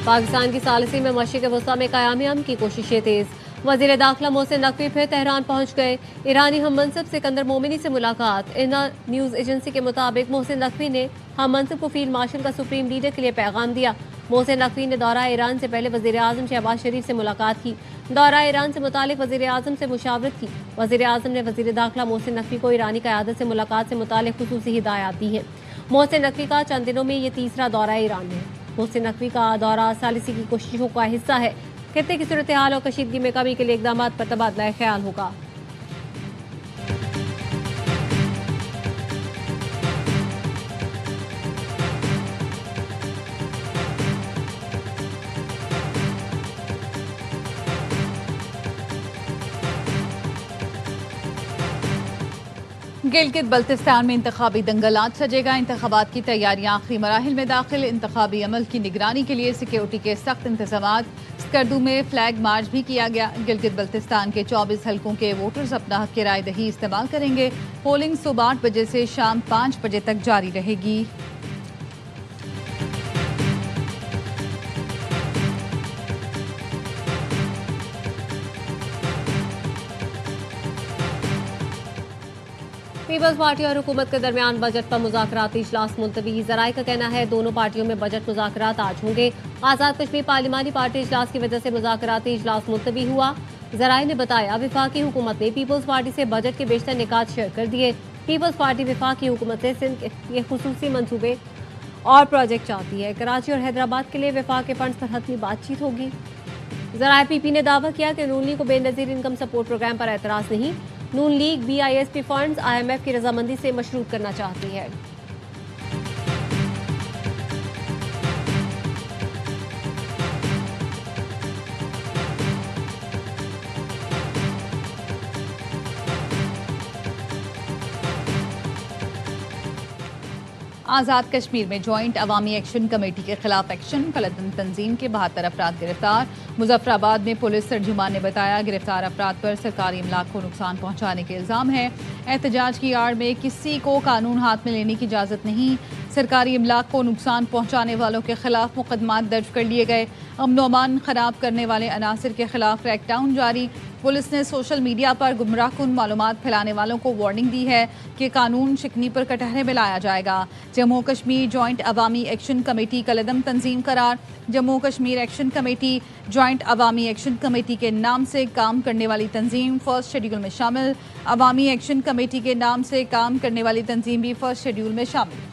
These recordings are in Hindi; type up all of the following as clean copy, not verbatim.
पाकिस्तान की सालिसी में मशरिक़ वस्ता में क़याम अमन की कोशिशें तेज। वज़ीर दाखिला मोहसिन नकवी फिर तेहरान पहुंच गए। ईरानी हम मनसब सिकंदर मोमिनी से मुलाकात। इना न्यूज़ एजेंसी के मुताबिक मोहसिन नकवी ने हम मनसब को फील्ड मार्शल का सुप्रीम लीडर के लिए पैगाम दिया। मोहसिन नकवी ने दौरा ईरान से पहले वज़ीर आज़म शहबाज शरीफ से मुलाकात की। दौरा ईरान से मुतालिक वज़ीर आज़म से मुशावरत की। वज़ीर आज़म ने वज़ीर दाखिला मोहसिन नकवी को ईरानी क़यादत से मुलाकात से मुतालिक खुसूसी हिदायत दी है। मोहसिन नकवी का चंद दिनों में ये तीसरा दौरा ईरान है। मोहसिन नकवी का दौरा सालिसी की कोशिशों का हिस्सा है। खित्ते की सूरत हाल और कशीदगी में कमी के लिए इकदाम पर तबादला ख्याल होगा। गिलगित बल्तिस्तान में इंतखाबी दंगल आज सजेगा। इंतखाबात की तैयारियां आखिरी मराहिल में दाखिल। इंतखाबी अमल की निगरानी के लिए सिक्योरिटी के सख्त इंतजाम। स्कर्दू में फ्लैग मार्च भी किया गया। गिलगित बल्तिस्तान के 24 हल्कों के वोटर्स अपना हक राय दही इस्तेमाल करेंगे। पोलिंग सुबह 8 बजे से शाम 5 बजे तक जारी रहेगी। पीपल्स पार्टी और हुकूमत के दरमियान बजट पर मुज़ाकराती इजलास मुलतवी। ज़राए का कहना है दोनों पार्टियों में बजट मुज़ाकरात आज होंगे। आज़ाद कश्मीर पार्लिमानी पार्टी इजलास की वजह से मुज़ाकराती इजलास मुलतवी हुआ। ज़राए ने बताया वफाकी हुकूमत ने पीपल्स पार्टी से बजट के बेशतर निकात शेयर कर दिए। पीपल्स पार्टी वफाकी हुकूमत से सिंध के खुसूसी मनसूबे और प्रोजेक्ट चाहती है। कराची और हैदराबाद के लिए वफाक के फंड्स पर हतमी बातचीत होगी। ज़राए पीपी ने दावा किया कि नून लीग को बेनज़ीर इनकम सपोर्ट प्रोग्राम पर एतराज़ नहीं। नून लीग BISP फंड्स IMF की रजामंदी से मशरूत करना चाहती है। आज़ाद कश्मीर में जॉइंट अवामी एक्शन कमेटी के खिलाफ एक्शन। कलदम तंजीम के 72 अफराद गिरफ्तार। मुजफ्फराबाद में पुलिस तर्जुमान ने बताया गिरफ्तार अफराद पर सरकारी इमलाक को नुकसान पहुंचाने के इल्ज़ाम है। एहतजाज की आड़ में किसी को कानून हाथ में लेने की इजाज़त नहीं। सरकारी इमलाक को नुकसान पहुंचाने वालों के खिलाफ मुकदमात दर्ज कर लिए गए। अमन अमान खराब करने वाले अनासर के खिलाफ क्रैकडाउन जारी। पुलिस ने सोशल मीडिया पर गुमराहकुन मालूमात फैलाने वालों को वार्निंग दी है कि कानून शिकनी पर कटहरे में लाया जाएगा। Jammu Kashmir joint Awami action committee कलदम तंजीम करार। Jammu Kashmir action committee joint Awami action committee के नाम से काम करने वाली तंजीम फर्स्ट शेड्यूल में शामिल। अवामी एक्शन कमेटी के नाम से काम करने वाली तंजीम भी फर्स्ट शेड्यूल में शामिल।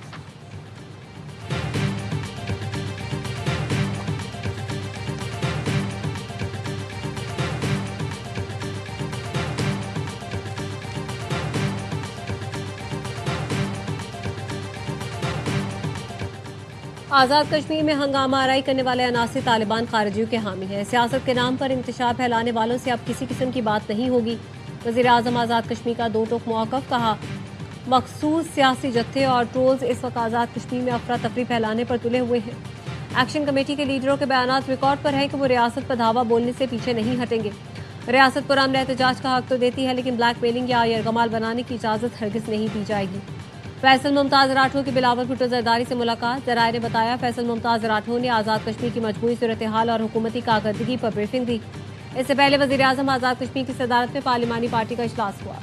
आज़ाद कश्मीर में हंगामा आराई करने वाले अनासिर तालिबान खारिजियों के हामी हैं। सियासत के नाम पर इंतशार फैलाने वालों से अब किसी किस्म की बात नहीं होगी। वज़ीर आज़म आज़ाद कश्मीर का दो टोक मौक़िफ़। कहा मखसूस सियासी जत्थे और ट्रोल्स इस वक्त आज़ाद कश्मीर में अफरा तफरी फैलाने पर तुले हुए हैं। एक्शन कमेटी के लीडरों के बयान रिकॉर्ड पर है कि वो रियासत पर धावा बोलने से पीछे नहीं हटेंगे। रियासत पर अमन एहतजाज का हक तो देती है, लेकिन ब्लैकमेलिंग या यरगमाल बनाने की इजाज़त हरगिज़ नहीं दी जाएगी। फैसल मुमताज़ राठौर की बिलावल भुट्टो जरदारी से मुलाकात। ज़राए ने बताया फैसल मुमताज़ राठौर ने आज़ाद कश्मीर की मजमूई सूरत हाल और हुकूमती कारकर्दगी पर ब्रीफिंग दी। इससे पहले वज़ीर आज़म आज़ाद कश्मीर की सदारत में पार्लिमानी पार्टी का इजलास हुआ।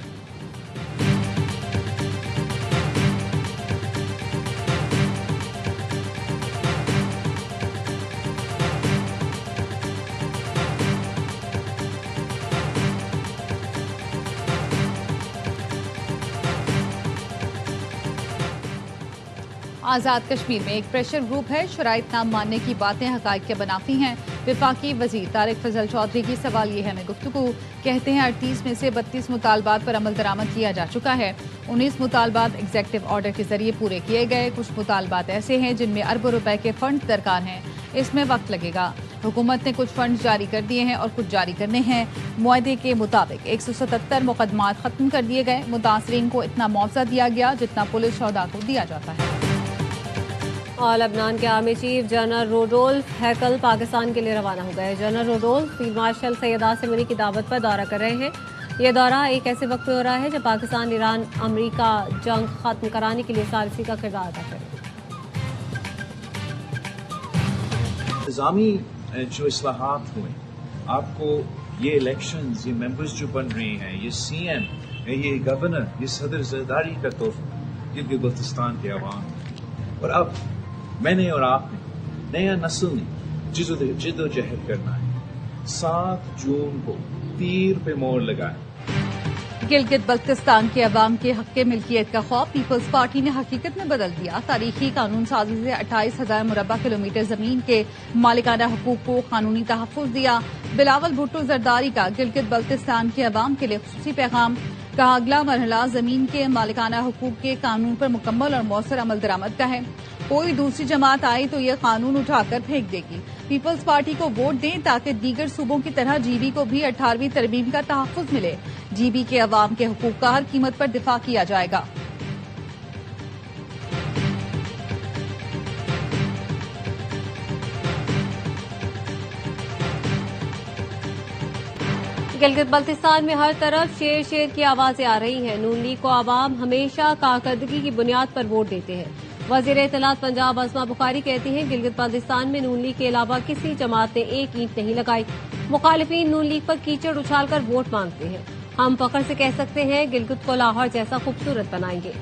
आज़ाद कश्मीर में एक प्रेशर ग्रुप है। शराइत नाम मानने की बातें हक़ाइक़ के बनाफी हैं। वफाकी वज़ीर तारिक फजल चौधरी की सवाल ये है में गुफ्तगू। कहते हैं 38 में से 32 मुतालबात पर अमल दरामद किया जा चुका है। 19 मुतालबात एग्जेक्टिव ऑर्डर के जरिए पूरे किए गए। कुछ मुतालबात ऐसे हैं जिनमें अरबों रुपए के फंड दरकार हैं। इसमें वक्त लगेगा। हुकूमत ने कुछ फंड जारी कर दिए हैं और कुछ जारी करने हैं। मुआहदे के मुताबिक 177 मुकदमात खत्म कर दिए गए। मुतासरीन को इतना मुआवजा दिया गया जितना पुलिस शोहदा को दिया जाता है। और लबनान के army chief general Rodolphe Haykal Pakistan के लिए रवाना हो गए। General Rodolphe field marshal Syed Asim Munir की दावत पर दौरा कर रहे हैं। यह दौरा एक ऐसे वक्त में हो रहा है जब पाकिस्तान ईरान अमरीका जंग खत्म कराने के लिए सालिसी का किरदार अदा करे। इंतजामी जो इस्लाहात हुए, आपको ये इलेक्शंस, ये मेंबर्स जो बन रहे हैं, ये सीएम, ये गवर्नर, ये सदर जरदारी का तोहफा गिलगित बल्तिस्तान के अवाम। और अब मैंने और आपने, नया नस्ल ने जिद्दोजहद करना है। 7 जून को तीर पे मोड़ लगाए। गिलगित बल्तिस्तान के अवाम के हक के मिल्कियत का खौफ पीपल्स पार्टी ने हकीकत में बदल दिया। तारीखी कानून साजी से 28,000 मुरब्बा किलोमीटर जमीन के मालिकाना हकूक को कानूनी तहफ़्फ़ुज़ दिया। बिलावल भुट्टो जरदारी का गिलगित बल्तिस्तान के अवाम के लिए खुसूसी पैगाम। कहा, अगला मरहला जमीन के मालिकाना हकूक के कानून पर मुकम्मल और मौसर अमल दरामद का है। कोई दूसरी जमात आई तो यह कानून उठाकर फेंक देगी। पीपल्स पार्टी को वोट दें ताकि दीगर सूबों की तरह जीबी को भी 18वीं तरमीम का तहफ़्फ़ुज़ मिले। जीबी के अवाम के हकूक का हर कीमत पर दिफा किया जाएगा। गिलगित बल्तिस्तान में हर तरफ शेर शेर की आवाजें आ रही हैं। नून लीग को आवाम हमेशा कारकर्दगी की बुनियाद पर वोट देते हैं। वजीर इत्तलात पंजाब असमा बुखारी कहती हैं, गिलगित बल्तिस्तान में नून लीग के अलावा किसी जमात ने एक ईंट नहीं लगाई। मुखालिफिन नून लीग पर कीचड़ उछालकर वोट मांगते हैं। हम फख्र से कह सकते हैं, गिलगित को लाहौर जैसा खूबसूरत बनाएंगे।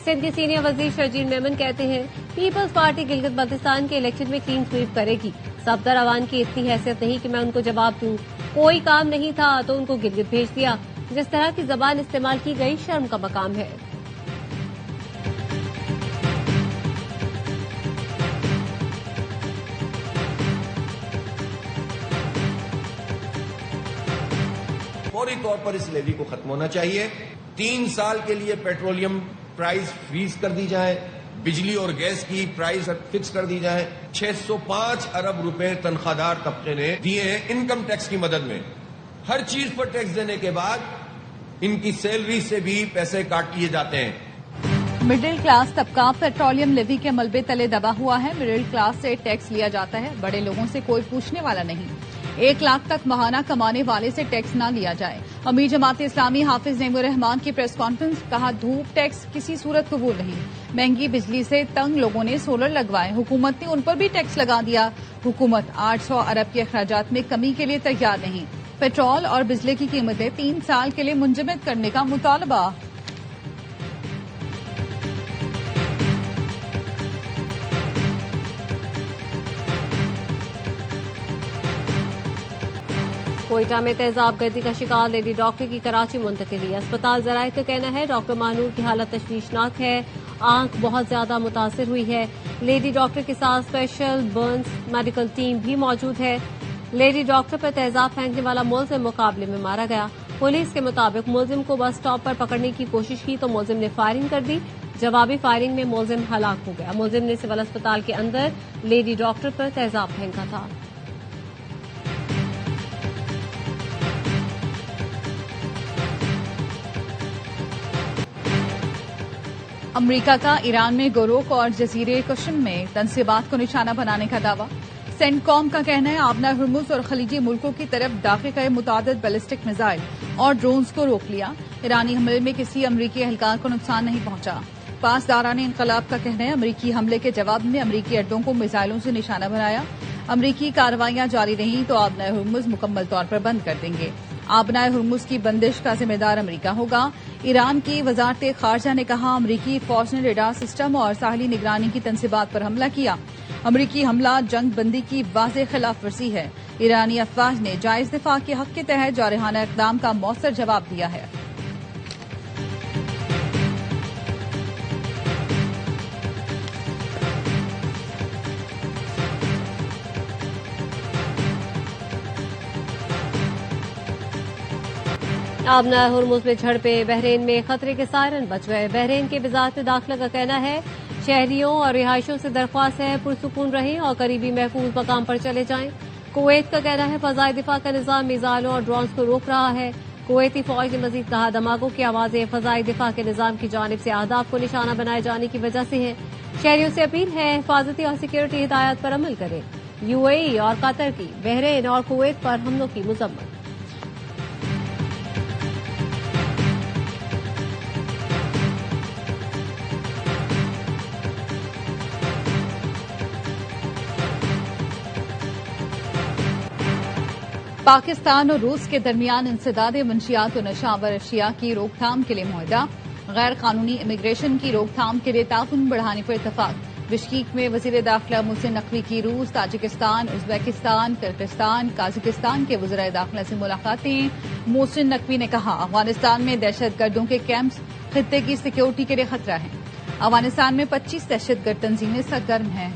सिंध के सीनियर वजीर शर्जील मेमन कहते हैं, पीपल्स पार्टी गिलगित बल्तिस्तान के इलेक्शन में क्लीन स्वीप करेगी। सफदर अवान की इतनी हैसियत नहीं कि मैं उनको जवाब दूं। कोई काम नहीं था तो उनको गिलगित भेज दिया। जिस तरह की जबान इस्तेमाल की गई, शर्म का मकाम है। फौरी तौर पर इस लेवी को खत्म होना चाहिए। 3 साल के लिए पेट्रोलियम प्राइस फ्रीज कर दी जाए, बिजली और गैस की प्राइस फिक्स कर दी जाए। 605 अरब रुपए तनख्वाहदार तबके ने दिए हैं इनकम टैक्स की मदद में। हर चीज पर टैक्स देने के बाद इनकी सैलरी से भी पैसे काट लिए जाते हैं। मिडिल क्लास तबका पेट्रोलियम लेवी के मलबे तले दबा हुआ है। मिडिल क्लास से टैक्स लिया जाता है, बड़े लोगों से कोई पूछने वाला नहीं। 1 लाख तक माहाना कमाने वाले से टैक्स न लिया जाए। अमीर जमात इस्लामी हाफिज नईमुर रहमान की प्रेस कॉन्फ्रेंस। कहा, धूप टैक्स किसी सूरत कबूल नहीं। महंगी बिजली से तंग लोगों ने सोलर लगवाए, हुकूमत ने उन पर भी टैक्स लगा दिया। हुकूमत 800 अरब के अखराजात में कमी के लिए तैयार नहीं। पेट्रोल और बिजली की कीमतें 3 साल के लिए मुंजमद करने का मुतालबा। कोयटा में तेजाब गर्दी का शिकार लेडी डॉक्टर की कराची मुंतकिली। अस्पताल जराये का कहना है, डॉक्टर मानूर की हालत तशवीशनाक है। आंख बहुत ज्यादा मुतासिर हुई है। लेडी डॉक्टर के साथ स्पेशल बर्न्स मेडिकल टीम भी मौजूद है। लेडी डॉक्टर पर तेजाब फेंकने वाला मुलजिम मुकाबले में मारा गया। पुलिस के मुताबिक मुलजिम को बस स्टॉप पर पकड़ने की कोशिश की तो मुलजिम ने फायरिंग कर दी। जवाबी फायरिंग में मुलजिम हलाक हो गया। मुलजिम ने सिविल अस्पताल के अंदर लेडी डॉक्टर पर तेजाब फेंका था। अमरीका का ईरान में गोरोक और जजीरे कश्म में तनसीबात को निशाना बनाने का दावा। सेंटकॉम का कहना है, आबना हुर्मुज और खलीजी मुल्कों की तरफ दाखिल गए मुतादिद बैलिस्टिक मिसाइल और ड्रोन्स को रोक लिया। ईरानी हमले में किसी अमरीकी एहलकार को नुकसान नहीं पहुंचा। पासदारान इनकलाब का कहना है, अमरीकी हमले के जवाब में अमरीकी अड्डों को मिसाइलों से निशाना बनाया। अमरीकी कार्रवाइयां जारी रहीं तो आबना हुर्मुज मुकम्मल तौर पर बंद कर देंगे। आबना हुर्मुज की बंदिश का जिम्मेदार अमरीका होगा। ईरान की वजारत खारजा ने कहा, अमरीकी फौज ने रेडार सिस्टम और साहली निगरानी की तनसीबात पर हमला किया। अमरीकी हमला जंग बंदी की वाज़ेह खिलाफ वर्जी है। ईरानी अफवाज ने जायज दिफा के हक के तहत जारहाना इक़दाम का मौसर जवाब दिया है। आबना हुर्मुज में झड़पे, बहरीन में खतरे के सायरन बच गए। बहरीन के वजारत दाखिला का कहना है, शहरियों और रिहायशों से दरख्वास्त है पुरसुकून रहें और करीबी महफूज मकाम पर चले जाएं। कुवैत का कहना है, फजाई दिफा का निजाम मिसाइलों और ड्रोन्स को रोक रहा है। कुवैती फौज ने मजीद कहा, धमाकों की आवाजें फजाई दिफा के निजाम की जानिब से अहदाफ को निशाना बनाए जाने की वजह से है। शहरियों से अपील है, हिफाजती और सिक्योरिटी हिदायत पर अमल करें। यूएई और कतर की बहरीन और कुवैत पर हमलों की मजम्मत। पाकिस्तान और रूस के दरमियान इंसदाद मंशियात और नशावर अशिया की रोकथाम के लिए मुआहदा। गैर कानूनी इमिग्रेशन की रोकथाम के लिए ताउन बढ़ाने पर इतफाक। बिश्केक में वजीर दाखिला मोहसिन नकवी की रूस, ताजिकिस्तान, उज्बेकिस्तान, किर्गिस्तान, काजाकिस्तान के वज़ीर दाखिला से मुलाकातें। मोहसिन नकवी ने कहा, अफगानिस्तान में दहशतगर्दों के कैंप्स खित्ते की सिक्योरिटी के लिए खतरा है। अफगानिस्तान में 25 दहशतगर्द तंजीमें सरगर्म हैं।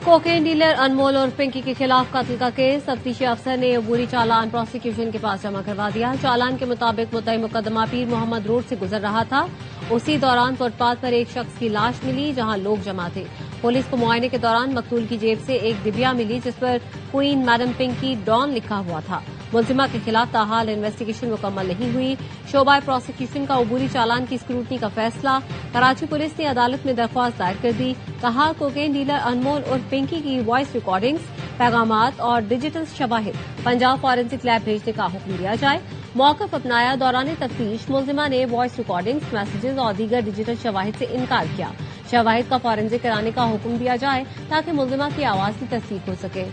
कोकेन डीलर अनमोल और पिंकी के खिलाफ कत्ल का केस तफ्तीशी अफसर ने अबूरी चालान प्रोसिक्यूशन के पास जमा करवा दिया। चालान के मुताबिक मुद्दई मुकदमा पीर मोहम्मद रोड से गुजर रहा था। उसी दौरान फुटपाथ पर एक शख्स की लाश मिली जहां लोग जमा थे। पुलिस को मुआयने के दौरान मकतूल की जेब से एक डिबिया मिली जिस पर क्वीन मैडम पिंकी डॉन लिखा हुआ था। मुलजिमा के खिलाफ ताहाल इन्वेस्टिगेशन मुकम्मल नहीं हुई। शोबा प्रोसिक्यूशन का अबूरी चालान की स्क्रूटनी का फैसला। कराची पुलिस ने अदालत में दरख्वास्त दायर कर दी। कहा, कोकेन डीलर अनमोल और पिंकी की वॉइस रिकॉर्डिंग्स, पैगामात और डिजिटल शवाहिद पंजाब फॉरेंसिक लैब भेजने का हुक्म दिया जाए। मौकफ अपनाया। दौरान तफ्तीश मुलजिमा ने वॉइस रिकॉर्डिंग्स, मैसेजेस और दीगर डिजिटल शवाहिद से इनकार किया। शवाहिद का फॉरेंसिक कराने का हुक्म दिया जाए ताकि मुलजिमा की आवाज की तस्दीक हो सके।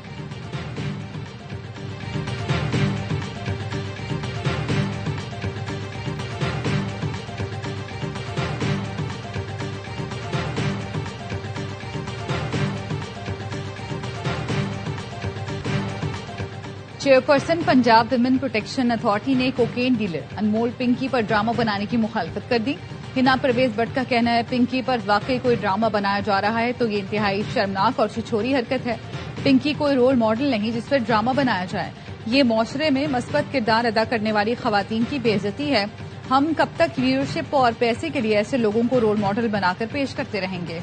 Chairperson Punjab women protection authority ने कोकेन डीलर अनमोल पिंकी पर ड्रामा बनाने की मुखालफत कर दी। हिना परवेज भट्ट का कहना है, पिंकी पर वाकई कोई ड्रामा बनाया जा रहा है तो ये इंतहाई शर्मनाक और छिछोरी हरकत है। पिंकी कोई रोल मॉडल नहीं जिस पर ड्रामा बनाया जाए। ये मुआशरे में मस्बत किरदार अदा करने वाली खवातीन की बेइज्जती है। हम कब तक व्यूअरशिप और पैसे के लिए ऐसे लोगों को रोल मॉडल बनाकर पेश करते रहेंगे।